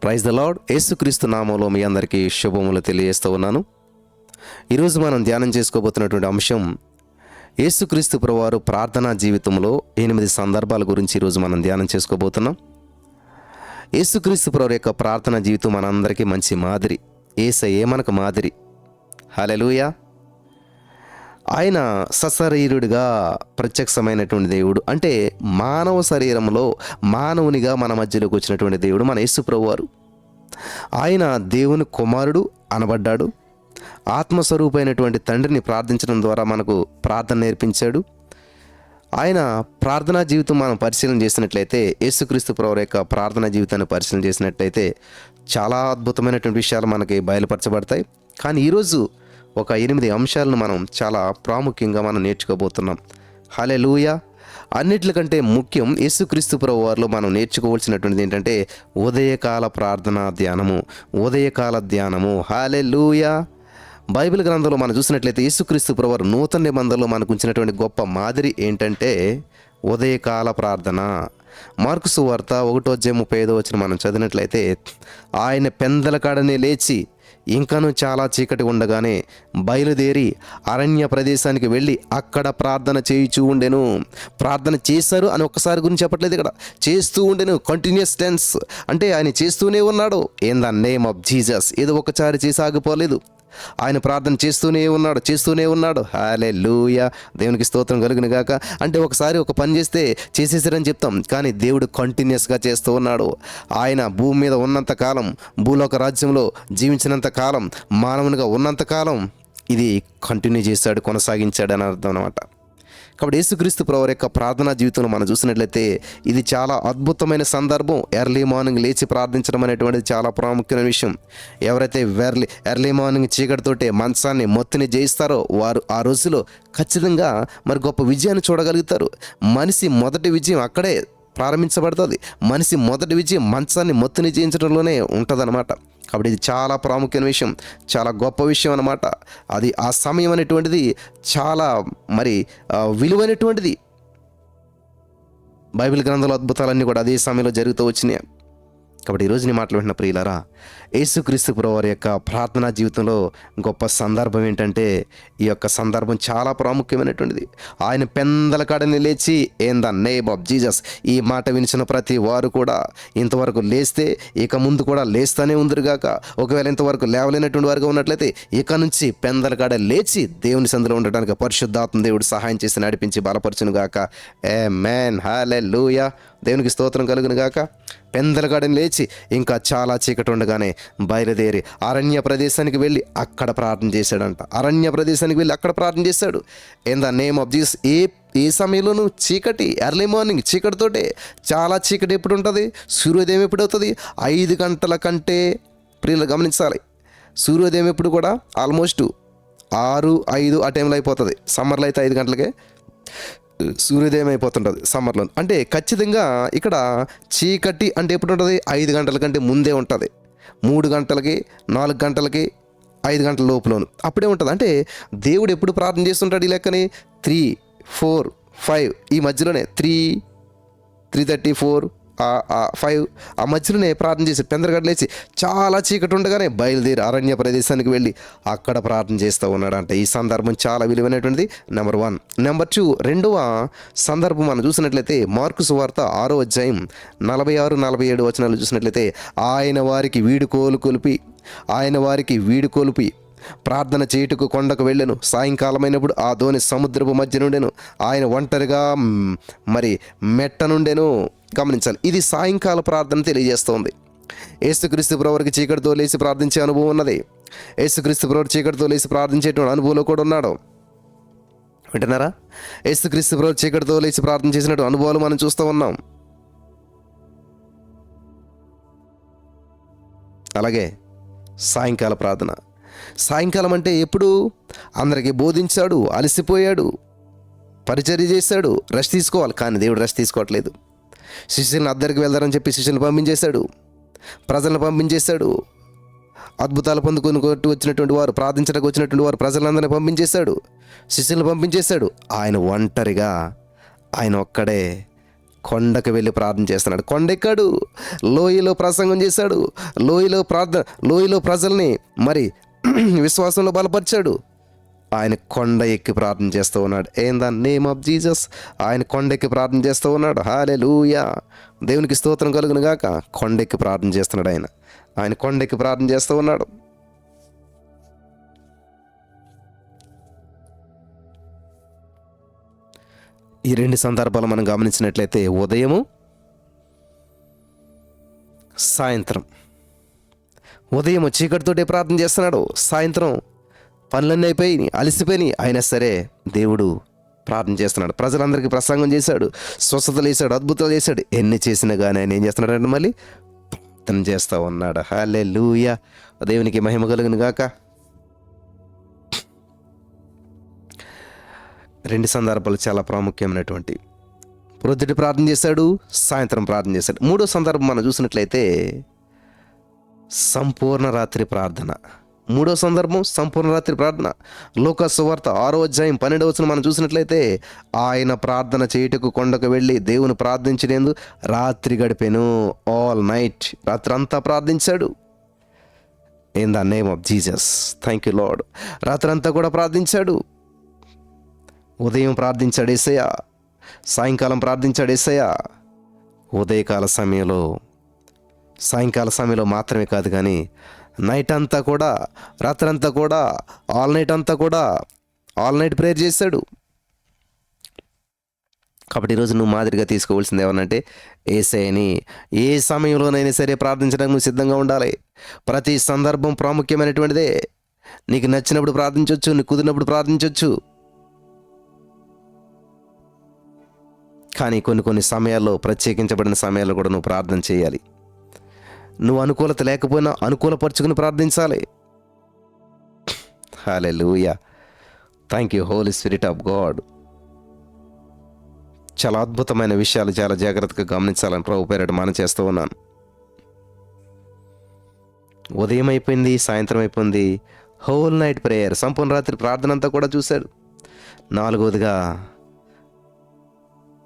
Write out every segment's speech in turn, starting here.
Praise the lord. యేసుక్రీస్తు నామంలో మీ అందరికీ శుభములు తెలియజేస్తూ ఉన్నాను. ఈరోజు మనం ధ్యానం చేసుకోబోతున్నటువంటి అంశం యేసుక్రీస్తు ప్రభువారు ప్రార్థనా జీవితంలో 8 సందర్భాల గురించి ఈరోజు మనం ధ్యానం చేసుకోబోతున్నాం. యేసుక్రీస్తు ప్రభువారి యొక్క ప్రార్థనా జీవితం మనందరికీ మంచి మాదిరి. యేసయ్యే మనకు మాదిరి. హల్లెలూయా. ఆయన సశరీరుడిగా ప్రత్యక్షమైనటువంటి దేవుడు, అంటే మానవ శరీరంలో మానవునిగా మన మధ్యలోకి వచ్చినటువంటి దేవుడు మన యేసు ప్రభువారు. ఆయన దేవుని కుమారుడు అనబడ్డాడు. ఆత్మస్వరూపమైనటువంటి తండ్రిని ప్రార్థించడం ద్వారా మనకు ప్రార్థన నేర్పించాడు. ఆయన ప్రార్థనా జీవితం మనం పరిశీలన చేసినట్లయితే, యేసుక్రీస్తు ప్రభువారి యొక్క ప్రార్థనా జీవితాన్ని పరిశీలన చేసినట్లయితే చాలా అద్భుతమైనటువంటి విషయాలు మనకి బయలుపరచబడతాయి. కానీ ఈరోజు ఒక 8 అంశాలను మనం చాలా ప్రాముఖ్యంగా మనం నేర్చుకోబోతున్నాం. హల్లెలూయా. అన్నిటికంటే ముఖ్యం యేసుక్రీస్తు ప్రభువారిలో మనం నేర్చుకోవాల్సినటువంటిది ఏంటంటే ఉదయకాల ప్రార్థనా ధ్యానము, ఉదయకాల ధ్యానము. హల్లెలూయా. బైబిల్ గ్రంథంలో మనం చూసినట్లయితే యేసుక్రీస్తు ప్రభువారు నూతన నిబంధనలో మనకు ఉంచినటువంటి గొప్ప మాదిరి ఏంటంటే ఉదయకాల ప్రార్థన. మార్కు సువార్త 1:35 మనం చదివినట్లయితే, ఆయన పెందల కాడనే లేచి ఇంకనూ చాలా చీకటి ఉండగానే బయలుదేరి అరణ్య ప్రదేశానికి వెళ్ళి అక్కడ ప్రార్థన చేయుచూ ఉండెను. ప్రార్థన చేశారు అని ఒక్కసారి గురించి చెప్పట్లేదు, ఇక్కడ చేస్తూ ఉండెను. కంటిన్యూస్ టెన్స్, అంటే ఆయన చేస్తూనే ఉన్నాడు. In the name of Jesus. ఏదో ఒకసారి చేసి ఆగిపోలేదు, ఆయన ప్రార్థన చేస్తూనే ఉన్నాడు. హల్లెలూయా. దేవునికి స్తోత్రం కలుగును గాక. అంటే ఒకసారి ఒక పని చేస్తే చేసేసారని చెప్తాం, కానీ దేవుడు కంటిన్యూస్గా చేస్తూ ఉన్నాడు. ఆయన భూమి మీద ఉన్నంత కాలం, భూలోక రాజ్యంలో జీవించినంత కాలం, మానవునిగా ఉన్నంత కాలం ఇది కంటిన్యూ చేశాడు, కొనసాగించాడు అని అర్థం అన్నమాట. కాబట్టి యేసుక్రీస్తు ప్రభువారి యొక్క ప్రార్థనా జీవితంలో మనం చూసినట్లయితే ఇది చాలా అద్భుతమైన సందర్భం. ఎర్లీ మార్నింగ్ లేచి ప్రార్థించడం అనేటువంటిది చాలా ప్రాముఖ్యమైన విషయం. ఎవరైతే ఎర్లీ మార్నింగ్ చీకటితోటే మంచాన్ని మొత్తిని జయిస్తారో వారు ఆ రోజులో ఖచ్చితంగా మరి గొప్ప విజయాన్ని చూడగలుగుతారు. మనిషి మొదటి విజయం అక్కడే ప్రారంభించబడుతుంది. మనిషి మొదటి విజయం మంచాన్ని మొత్తిని జయించడంలోనే ఉంటుందన్నమాట. కాబట్టి ఇది చాలా ప్రాముఖ్యమైన విషయం, చాలా గొప్ప విషయం అన్నమాట. అది ఆ సమయం అనేటువంటిది చాలా మరి విలువైనటువంటిది. బైబిల్ గ్రంథంలో అద్భుతాలన్నీ కూడా అదే సమయంలో జరుగుతూ వచ్చినాయి. కాబట్టి ఈరోజు నీ మాటలు వింటున్న ప్రియులారా, యేసుక్రీస్తు ప్రభువారి యొక్క ప్రార్థనా జీవితంలో గొప్ప సందర్భం ఏంటంటే ఈ యొక్క సందర్భం చాలా ప్రాముఖ్యమైనటువంటిది. ఆయన పెందల కాడని లేచి in the name of Jesus. ఈ మాట వినిచిన ప్రతి వారు కూడా ఇంతవరకు లేస్తే ఇక ముందు కూడా లేస్తూనే ఉందిరుగాక. ఒకవేళ ఇంతవరకు లేవలేనటువంటి వారుగా ఉన్నట్లయితే ఇక నుంచి పెందల కాడ లేచి దేవుని సందులో ఉండడానికి పరిశుద్ధాత్మ దేవుడు సహాయం చేసి నడిపించి బలపరచును గాక. ఆమేన్. హల్లెలూయా. దేవునికి స్తోత్రం కలుగును గాక. పెందలగాడని లేచి ఇంకా చాలా చీకటి ఉండగానే బయలుదేరి అరణ్య ప్రదేశానికి వెళ్ళి అక్కడ ప్రార్థన చేశాడంట. అరణ్య ప్రదేశానికి వెళ్ళి అక్కడ ప్రార్థన చేశాడు. In the name of Jesus. ఏ సమయంలోనూ చీకటి, ఎర్లీ మార్నింగ్ చీకటితోటే. చాలా చీకటి ఎప్పుడు ఉంటుంది? సూర్యోదయం ఎప్పుడు అవుతుంది? 5 గంటల కంటే, ప్రియులు గమనించాలి, సూర్యోదయం ఎప్పుడు కూడా ఆల్మోస్ట్ 6-5 ఆ టైంలో అయిపోతుంది. సమ్మర్లో అయితే 5 గంటలకే సూర్యోదయం అయిపోతుంటుంది సమ్మర్లో. అంటే ఖచ్చితంగా ఇక్కడ చీకటి అంటే ఎప్పుడు ఉంటుంది? 5 గంటల కంటే ముందే ఉంటుంది. 3 గంటలకి, 4 గంటలకి, 5 గంటల లోపులోను అప్పుడే ఉంటుంది. అంటే దేవుడు ఎప్పుడు ప్రార్థన చేస్తుంటాడు ఈ లెక్కని? 3, 4, 5 ఈ మధ్యలోనే 3:30, 4, 5 ఆ మధ్యలోనే ప్రార్థన చేసి పెందరగడ్డ లేచి చాలా చీకటి ఉండగానే బయలుదేరి అరణ్య ప్రదేశానికి వెళ్ళి అక్కడ ప్రార్థన చేస్తూ ఉన్నాడు. అంటే ఈ సందర్భం చాలా విలువైనటువంటిది. నెంబర్ 1. నెంబర్ 2, రెండవ సందర్భం మనం చూసినట్లయితే మార్కు సువార్త 6:46-47 చూసినట్లయితే, ఆయన వారికి వీడుకోలుపి ప్రార్థన చేయుటకు కొండకు వెళ్ళెను. సాయంకాలమైనప్పుడు ఆ ధోని సముద్రపు మధ్య నుండెను. ఆయన ఒంటరిగా మరి మెట్ట నుండెను. గమనించాలి, ఇది సాయంకాల ప్రార్థన తెలియజేస్తోంది. యేసుక్రీస్తు ప్రభువారికి చీకటితో లేచి ప్రార్థించే అనుభవం ఉన్నది. యేసుక్రీస్తు ప్రభువారు చీకటితో లేచి ప్రార్థించేటువంటి అనుభవంలో కూడా ఉన్నాడు. వింటున్నారా? యేసుక్రీస్తు ప్రభువారు చీకటితో లేచి ప్రార్థన చేసినట్టు అనుభవాలు మనం చూస్తూ ఉన్నాం. అలాగే సాయంకాల ప్రార్థన. సాయంకాలం అంటే ఎప్పుడు? అందరికీ బోధించాడు, అలసిపోయాడు, పరిచర్య చేశాడు, రెస్ట్ తీసుకోవాలి. కానీ దేవుడు రెస్ట్ తీసుకోవట్లేదు. శిష్యులను అద్దరికి వెళ్దారని చెప్పి శిష్యులను పంపించేశాడు, ప్రజలను పంపించేశాడు. అద్భుతాలు పొందుకొని వచ్చినటువంటి వారు, ప్రార్థించడానికి వచ్చినటువంటి వారు ప్రజలందరినీ పంపించేశాడు, శిష్యులను పంపించేశాడు. ఆయన ఒంటరిగా, ఆయన ఒక్కడే కొండకు వెళ్ళి ప్రార్థన చేస్తున్నాడు. కొండెక్కాడు, లోయలో ప్రసంగం చేశాడు, లోయలో ప్రజల్ని మరి విశ్వాసంలో బలపరిచాడు. ఆయన కొండ ఎక్కి ప్రార్థన చేస్తూ ఉన్నాడు. In the name of Jesus ఆయన కొండెక్కి ప్రార్థన చేస్తూ ఉన్నాడు. హల్లెలూయా, దేవునికి స్తోత్రం కలుగును గాక. కొండెక్కి ప్రార్థన చేస్తున్నాడు. ఆయన కొండెక్కి ప్రార్థన చేస్తూ ఉన్నాడు. ఈ రెండు సందర్భాలు మనం గమనించినట్లయితే ఉదయము, సాయంత్రం. ఉదయం చీకటితోటే ప్రార్థన చేస్తున్నాడు, సాయంత్రం పనులన్నీ అయిపోయి అలసిపోయి అయినా సరే దేవుడు ప్రార్థన చేస్తున్నాడు. ప్రజలందరికీ ప్రసంగం చేశాడు, స్వస్థతలు చేశాడు, అద్భుతాలు చేశాడు. ఎన్ని చేసినా కానీ ఆయన ఏం చేస్తున్నాడంటే మళ్ళీ ప్రార్థన చేస్తూ ఉన్నాడు. హల్లెలూయా, దేవునికి మహిమ కలుగును గాక. రెండు సందర్భాలు చాలా ప్రాముఖ్యమైనటువంటి. ప్రొద్దుటి ప్రార్థన చేశాడు, సాయంత్రం ప్రార్థన చేశాడు. మూడో సందర్భం మనం చూసినట్లయితే సంపూర్ణ రాత్రి ప్రార్థన. మూడో సందర్భం సంపూర్ణ రాత్రి ప్రార్థన. లూకా సువార్త 6వ అధ్యాయం 12వ వచనం మనం చూసినట్లయితే ఆయన ప్రార్థన చేయుటకు కొండకు వెళ్ళి దేవుని ప్రార్థించినందు రాత్రి గడిపెను. ఆల్ నైట్, రాత్రంతా ప్రార్థించాడు. In the name of Jesus, thank you lord. రాత్రంతా కూడా ప్రార్థించాడు. ఉదయం ప్రార్థించాడు యేసయ్య, సాయంకాలం ప్రార్థించాడు యేసయ్య. ఉదయకాల సమయంలో, సాయంకాల సమయంలో మాత్రమే కాదు కానీ నైట్ అంతా కూడా, రాత్రంతా కూడా, ఆల్ నైట్ అంతా కూడా ఆల్ నైట్ ప్రేయర్ చేశాడు. కాబట్టి ఈరోజు నువ్వు మాదిరిగా తీసుకోవాల్సింది ఏమనంటే యేసయ్యని ఏ సమయంలోనైనా సరే ప్రార్థించడానికి నువ్వు సిద్ధంగా ఉండాలి. ప్రతి సందర్భం ప్రాముఖ్యమైనటువంటిదే. నీకు నచ్చినప్పుడు ప్రార్థించవచ్చు, నీకు కుదిరినప్పుడు ప్రార్థించవచ్చు. కానీ కొన్ని సమయాల్లో, ప్రత్యేకించబడిన సమయాల్లో కూడా నువ్వు ప్రార్థన చేయాలి. నువ్వు అనుకూలత లేకపోయినా అనుకూలపరుచుకుని ప్రార్థించాలి. హల్లెలూయా, thank you holy spirit of God. చాలా అద్భుతమైన విషయాలు చాలా జాగ్రత్తగా గమనించాలని ప్రభు పేరిట మనం చేస్తూ ఉన్నాను. ఉదయం అయిపోయింది, సాయంత్రం అయిపోయింది, హోల్ నైట్ ప్రేయర్, సంపూర్ణ రాత్రి ప్రార్థన అంతా కూడా చూశాడు. నాలుగవదిగా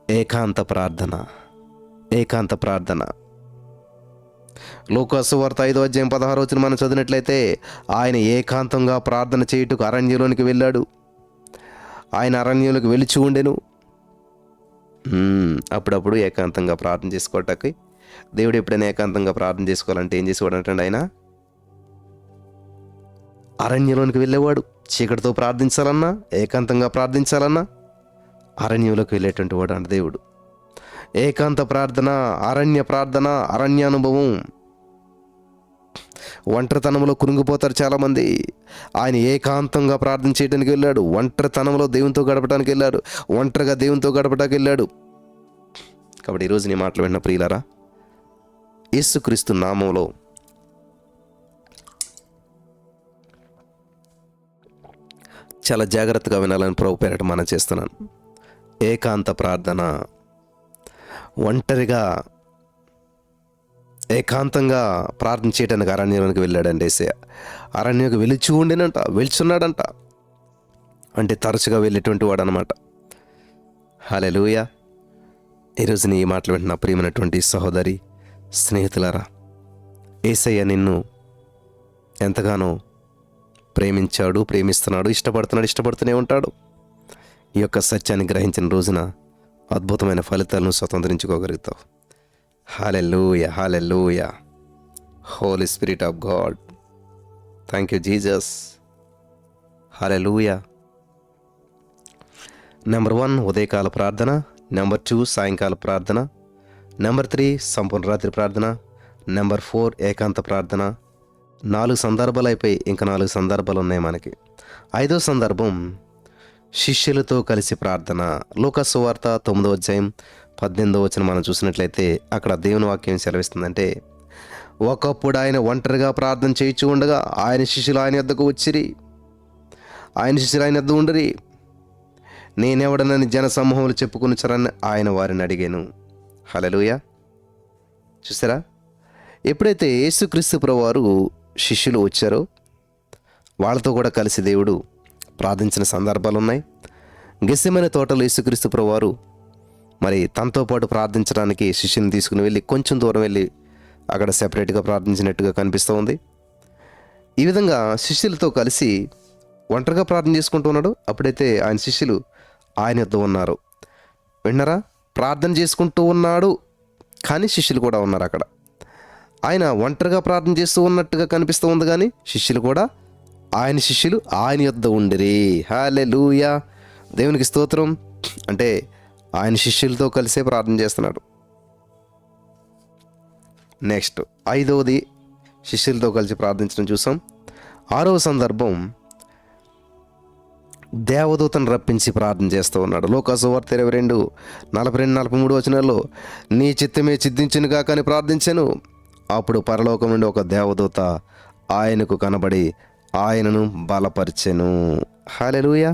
ఏకాంత ప్రార్థన. ఏకాంత ప్రార్థన. లూకా సువార్త 5వ అధ్యాయం 16వ వచనం మనం చదివినట్లయితే ఆయన ఏకాంతంగా ప్రార్థన చేయుటకు అరణ్యంలోనికి వెళ్ళాడు. ఆయన అరణ్యంలోకి వెలిచి ఉండెను. అప్పుడప్పుడు ఏకాంతంగా ప్రార్థన చేసుకోవటానికి దేవుడు ఎప్పుడైనా ఏకాంతంగా ప్రార్థన చేసుకోవాలంటే ఏం చేసేవాడు అంటే ఆయన అరణ్యంలోనికి వెళ్ళేవాడు. చీకటితో ప్రార్థించాలన్నా, ఏకాంతంగా ప్రార్థించాలన్నా అరణ్యంలోకి వెళ్ళేటువంటి వాడు అంటే దేవుడు. ఏకాంత ప్రార్థన, అరణ్య ప్రార్థన, అరణ్యానుభవం. ఒంటరితనంలో కురుంగిపోతారు చాలామంది. ఆయన ఏకాంతంగా ప్రార్థన చేయడానికి వెళ్ళాడు. ఒంటరితనంలో దేవునితో గడపడానికి వెళ్ళాడు. ఒంటరిగా దేవునితో గడపడానికి వెళ్ళాడు. కాబట్టి ఈరోజు నీ మాటలు విన్న ప్రియులారా, యేసుక్రీస్తు నామంలో చాలా జాగ్రత్తగా వినాలని ప్రభు పేరట మనం చేస్తున్నాను. ఏకాంత ప్రార్థన. ఒంటరిగా ఏకాంతంగా ప్రార్థన చేయడానికి అరణ్యంలోకి వెళ్ళాడండి యేసయ్య. అరణ్యంకి వెళ్తున్నాడంట. అంటే తరచుగా వెళ్ళేటువంటి వాడు అనమాట. హల్లెలూయా. ఈరోజు నీ మాటలు వింటున్న ప్రియమైనటువంటి సహోదరి, స్నేహితులారా, యేసయ్య నిన్ను ఎంతగానో ప్రేమించాడు, ప్రేమిస్తున్నాడు, ఇష్టపడుతూనే ఉంటాడు. ఈ యొక్క సత్యాన్ని గ్రహించిన రోజున అద్భుతమైన ఫలితాలను స్వతంత్రించుకోగలుగుతావు. హల్లెలూయా, హల్లెలూయా. Holy spirit of God, thank you Jesus. హల్లెలూయా. నెంబర్ 1 ఉదయకాల ప్రార్థన. నెంబర్ 2 సాయంకాల ప్రార్థన. నెంబర్ 3 సంపూర్ణ రాత్రి ప్రార్థన. నెంబర్ 4 ఏకాంత ప్రార్థన. 4 సందర్భాలు అయిపోయి ఇంకా 4 సందర్భాలు ఉన్నాయి మనకి. 5వ సందర్భం శిష్యులతో కలిసి ప్రార్థన. లూకా సువార్త 9వ అధ్యాయం 18వ వచనం మనం చూసినట్లయితే అక్కడ దేవుని వాక్యం సెలవిస్తుందంటే, ఒకప్పుడు ఆయన ఒంటరిగా ప్రార్థన చేయించు ఉండగా ఆయన శిష్యులు ఆయన యొద్దకు వచ్చిరి. ఆయన శిష్యులు ఆయన యొద్ద ఉండరి. నేనెవడనని జన సమూహములు చెప్పుకొనిచ్చారని ఆయన వారిని అడిగాను. హల్లెలూయా. చూసారా, ఎప్పుడైతే యేసుక్రీస్తు ప్రభువారు శిష్యులు వచ్చారో వాళ్ళతో కూడా కలిసి దేవుడు ప్రార్థించిన సందర్భాలు ఉన్నాయి. గెత్సెమనే తోటలో యేసుక్రీస్తు ప్రభువారు మరి తనతో పాటు ప్రార్థించడానికి శిష్యుని తీసుకుని వెళ్ళి కొంచెం దూరం వెళ్ళి అక్కడ సెపరేట్గా ప్రార్థించినట్టుగా కనిపిస్తూ ఉంది. ఈ విధంగా శిష్యులతో కలిసి ఒంటరిగా ప్రార్థన చేసుకుంటూ ఉన్నాడు. అప్పుడైతే ఆయన శిష్యులు ఆయన యొద్ద ఉన్నారు. విన్నారా? ప్రార్థన చేసుకుంటూ ఉన్నాడు, కానీ శిష్యులు కూడా ఉన్నారు అక్కడ. ఆయన ఒంటరిగా ప్రార్థన చేస్తూ ఉన్నట్టుగా కనిపిస్తూ ఉంది, కానీ శిష్యులు కూడా ఆయన యొద్ద ఉండిరి. హల్లెలూయా, దేవునికి స్తోత్రం. అంటే ఆయన శిష్యులతో కలిసే ప్రార్థన చేస్తున్నాడు. నెక్స్ట్ 5వది శిష్యులతో కలిసి ప్రార్థించడం చూసాం. 6వ సందర్భం దేవదూతను రప్పించి ప్రార్థన చేస్తూ ఉన్నాడు. లోకాసు వార్త 22:42-43 వచనాల్లో నీ చిత్తమే సిద్ధించునుగా కానీ ప్రార్థించాను. అప్పుడు పరలోకం నుండి ఒక దేవదూత ఆయనకు కనబడి ఆయనను బలపరిచెను. హల్లెలూయా,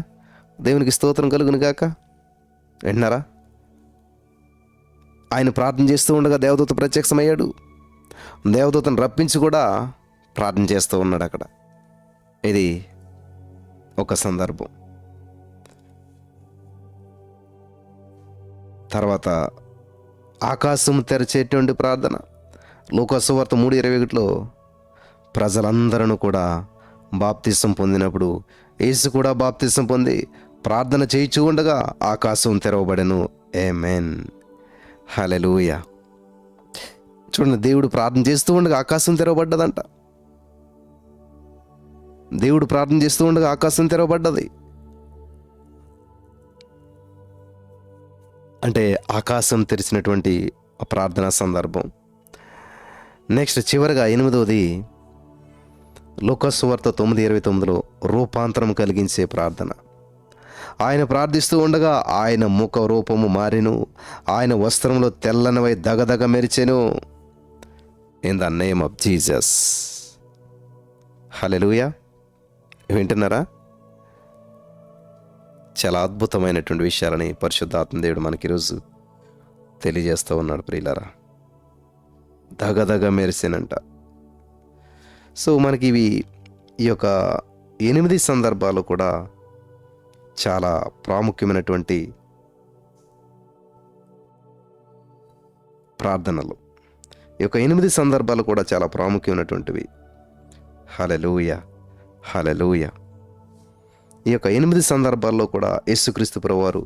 దేవునికి స్తోత్రం కలుగును గాక. వింటున్నారా? ఆయన ప్రార్థన చేస్తూ ఉండగా దేవదూత ప్రత్యక్షమయ్యాడు. దేవదూతను రప్పించి కూడా ప్రార్థన చేస్తూ ఉన్నాడు అక్కడ. ఇది ఒక సందర్భం. తర్వాత ఆకాశం తెరచేటువంటి ప్రార్థన. లోకాసు వార్త 3:21లో ప్రజలందరూ కూడా బాప్తిసం పొందినప్పుడు యేసు కూడా బాప్తిసం పొంది ప్రార్థన చేయిచూ ఉండగా ఆకాశం తెరవబడెను. ఆమేన్, హల్లెలూయా. చూడండి, దేవుడు ప్రార్థన చేస్తూ ఉండగా ఆకాశం తెరవబడ్డదంట. దేవుడు ప్రార్థన చేస్తూ ఉండగా ఆకాశం తెరవబడ్డది. అంటే ఆకాశం తెరిచినటువంటి ప్రార్థనా సందర్భం. నెక్స్ట్ చివరిగా 8వది లోకాసు వార్త 9:29లో రూపాంతరం కలిగించే ప్రార్థన. ఆయన ప్రార్థిస్తూ ఉండగా ఆయన ముఖ రూపము మారెను, ఆయన వస్త్రంలో తెల్లనివై దగదగ మెరిచెను. In the name of Jesus. హల్లెలూయా, వింటున్నారా? చాలా అద్భుతమైనటువంటి విషయాలని పరిశుద్ధాత్మ దేవుడు మనకి ఈరోజు తెలియజేస్తూ ఉన్నాడు. ప్రియులారా, దగదగ మెరిసెనంట. సో మనకి ఈ యొక్క 8 సందర్భాలు కూడా చాలా ప్రాముఖ్యమైనటువంటి ప్రార్థనలు. ఈ యొక్క 8 సందర్భాలు కూడా చాలా ప్రాముఖ్యమైనటువంటివి. హల్లెలూయా, హల్లెలూయా. ఈ యొక్క 8 సందర్భాల్లో కూడా యేసుక్రీస్తు ప్రభువారు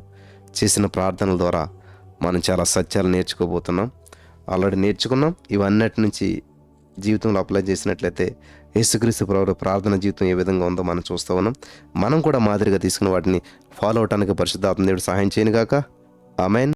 చేసిన ప్రార్థనల ద్వారా మనం చాలా సత్యాలు నేర్చుకోబోతున్నాం. ఆల్రెడీ నేర్చుకున్నాం. ఇవన్నిటి నుంచి జీవితంలో అప్లై చేసినట్లయితే యేసుక్రీస్తు ప్రభువారు ప్రార్థన జీవితం ఏ విధంగా ఉందో మనం చూస్తూ ఉన్నాం. మనం కూడా మాదిరిగా తీసుకున్న వాటిని ఫాలో అవటానికి పరిశుద్ధాత్మ దేవుడు సహాయం చేయనుగాక. ఆమేన్.